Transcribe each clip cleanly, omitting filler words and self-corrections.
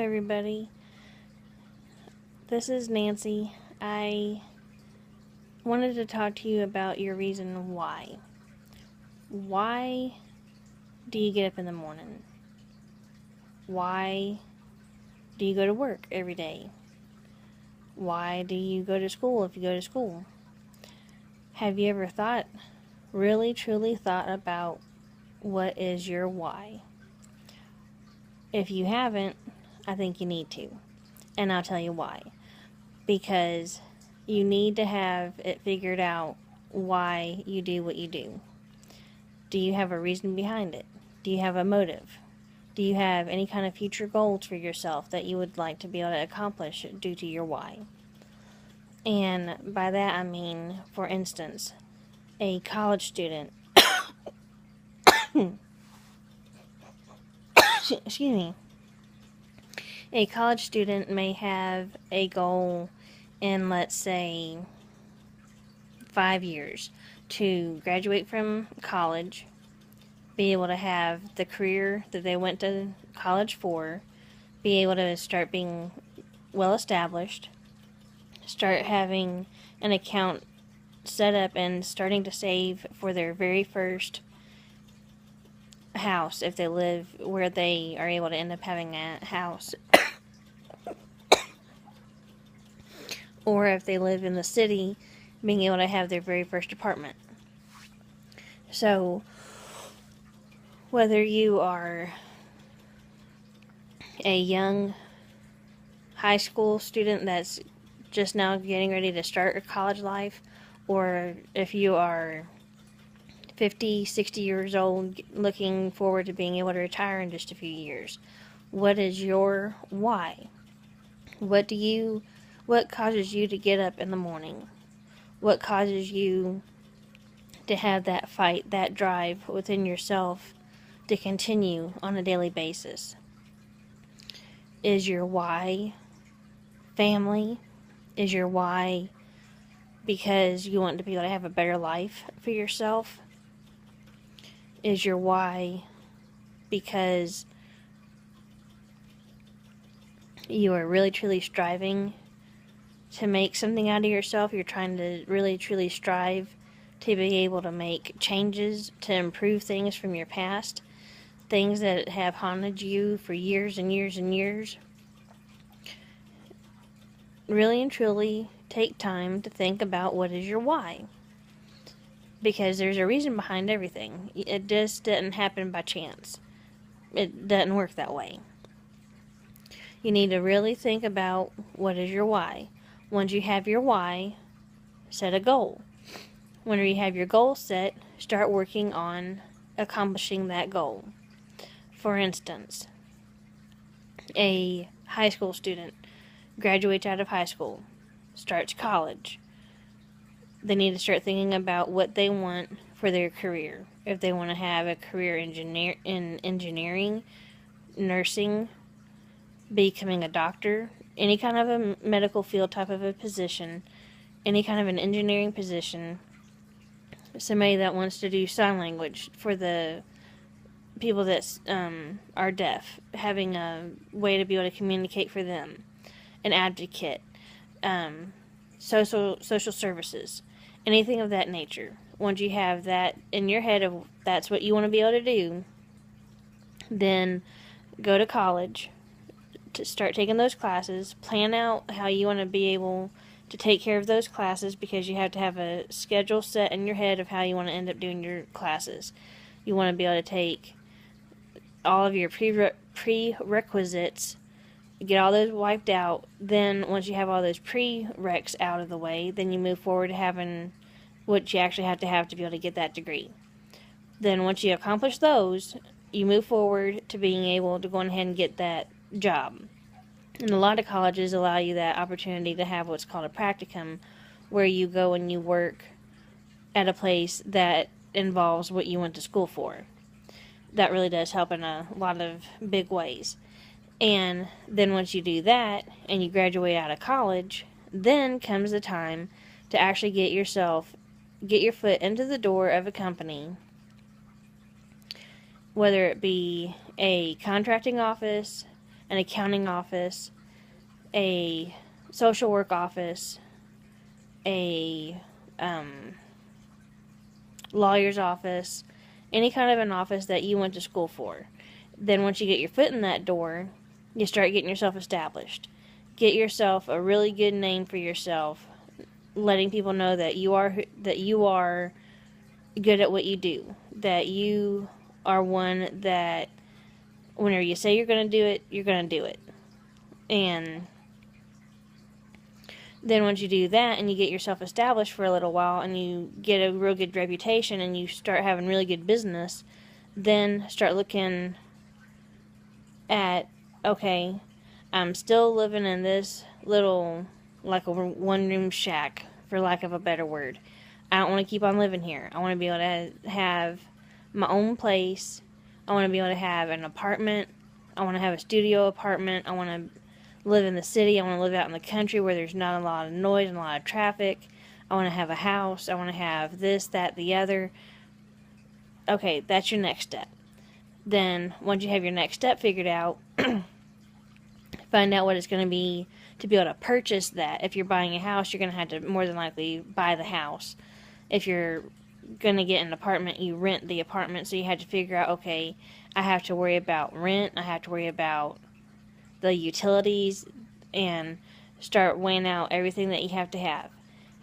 everybody. This is Nancy. I wanted to talk to you about your reason why. Why do you get up in the morning? Why do you go to work every day? Why do you go to school if you go to school? Have you ever really truly thought about what is your why? If you haven't, I think you need to. And I'll tell you why. Because you need to have it figured out why you do what you do. Do you have a reason behind it? Do you have a motive? Do you have any kind of future goals for yourself that you would like to be able to accomplish due to your why? And by that I mean, for instance, a college student excuse me. A college student may have a goal in, let's say, 5 years to graduate from college, be able to have the career that they went to college for, be able to start being well established, start having an account set up and starting to save for their very first house if they live where they are able to end up having a house. Or if they live in the city, being able to have their very first apartment. So, whether you are a young high school student that's just now getting ready to start a college life, or if you are 50, 60 years old looking forward to being able to retire in just a few years, what is your why? What causes you to get up in the morning? What causes you to have that fight, that drive within yourself to continue on a daily basis? Is your why family? Is your why because you want to be able to have a better life for yourself? Is your why because you are really truly striving to make something out of yourself? You're trying to really truly strive to be able to make changes to improve things from your past, things that have haunted you for years and years and years. Really and truly take time to think about what is your why, because there's a reason behind everything. It just didn't happen by chance. It doesn't work that way. You need to really think about what is your why. Once you have your why, set a goal. When you have your goal set, start working on accomplishing that goal. For instance, a high school student graduates out of high school, starts college. They need to start thinking about what they want for their career. If they want to have a career in engineering, nursing, becoming a doctor, any kind of a medical field type of a position, any kind of an engineering position, somebody that wants to do sign language for the people that are deaf, having a way to be able to communicate for them, an advocate, social services, anything of that nature. Once you have that in your head of that's what you want to be able to do, then go to college to start taking those classes. Plan out how you want to be able to take care of those classes, because you have to have a schedule set in your head of how you want to end up doing your classes. You want to be able to take all of your prerequisites, get all those wiped out. Then once you have all those prereqs out of the way, then you move forward to having what you actually have to be able to get that degree. Then once you accomplish those, you move forward to being able to go ahead and get that job. And a lot of colleges allow you that opportunity to have what's called a practicum, where you go and you work at a place that involves what you went to school for. That really does help in a lot of big ways. And then once you do that and you graduate out of college, then comes the time to actually get your foot into the door of a company, whether it be a contracting office, an accounting office, a social work office, a lawyer's office, any kind of an office that you went to school for. Then once you get your foot in that door, you start getting yourself established. Get yourself a really good name for yourself, letting people know that you are good at what you do, that you are one that whenever you say you're going to do it, you're going to do it. And then once you do that and you get yourself established for a little while and you get a real good reputation and you start having really good business, then start looking at, okay, I'm still living in this little, like a one-room shack, for lack of a better word. I don't want to keep on living here. I want to be able to have my own place. I want to be able to have an apartment. I want to have a studio apartment. I want to live in the city. I want to live out in the country where there's not a lot of noise and a lot of traffic. I want to have a house. I want to have this, that, the other. Okay, that's your next step. Then, once you have your next step figured out, find out what it's going to be able to purchase that. If you're buying a house, you're going to have to more than likely buy the house. If you're going to get an apartment, you rent the apartment, so you have to figure out, okay, I have to worry about rent, I have to worry about the utilities, and start weighing out everything that you have to have.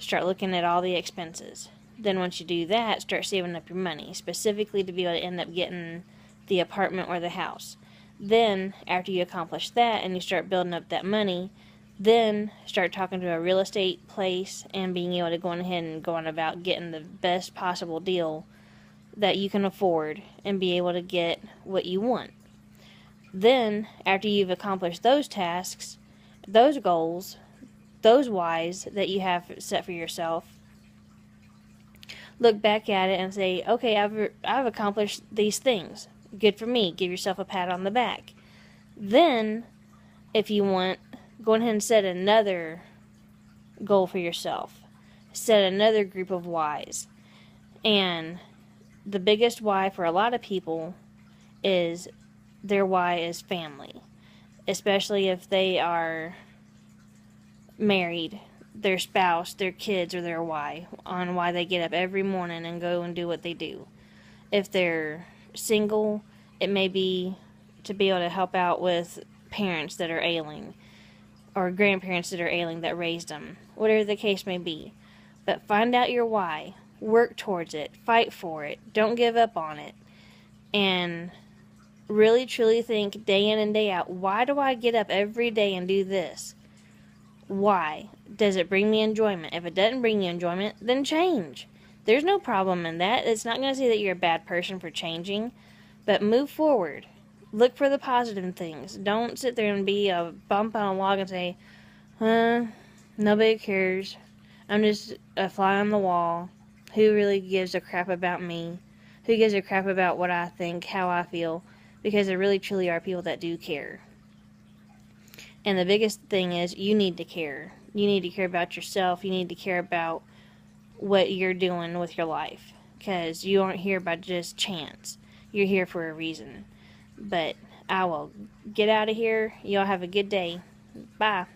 Start looking at all the expenses. Then once you do that, start saving up your money, specifically to be able to end up getting the apartment or the house. Then, after you accomplish that and you start building up that money, then start talking to a real estate place and being able to go on ahead and go on about getting the best possible deal that you can afford and be able to get what you want. Then, after you've accomplished those tasks, those goals, those whys that you have set for yourself, look back at it and say, okay, I've accomplished these things. Good for me. Give yourself a pat on the back. Then, if you want, go ahead and set another goal for yourself. Set another group of whys. And the biggest why for a lot of people is their why is family. Especially if they are married, their spouse, their kids are their why, on why they get up every morning and go and do what they do. If they're single, it may be to be able to help out with parents that are ailing, or grandparents that are ailing that raised them, whatever the case may be. But find out your why, work towards it, fight for it, don't give up on it, and really truly think day in and day out, why do I get up every day and do this? Why? Does it bring me enjoyment? If it doesn't bring you enjoyment, then change. There's no problem in that. It's not going to say that you're a bad person for changing, but move forward. Look for the positive things. Don't sit there and be a bump on a log and say, nobody cares. I'm just a fly on the wall. Who really gives a crap about me? Who gives a crap about what I think, how I feel? Because there really truly are people that do care. And the biggest thing is you need to care. You need to care about yourself. You need to care about what you're doing with your life, because you aren't here by just chance. You're here for a reason. But I will get out of here. Y'all have a good day. Bye.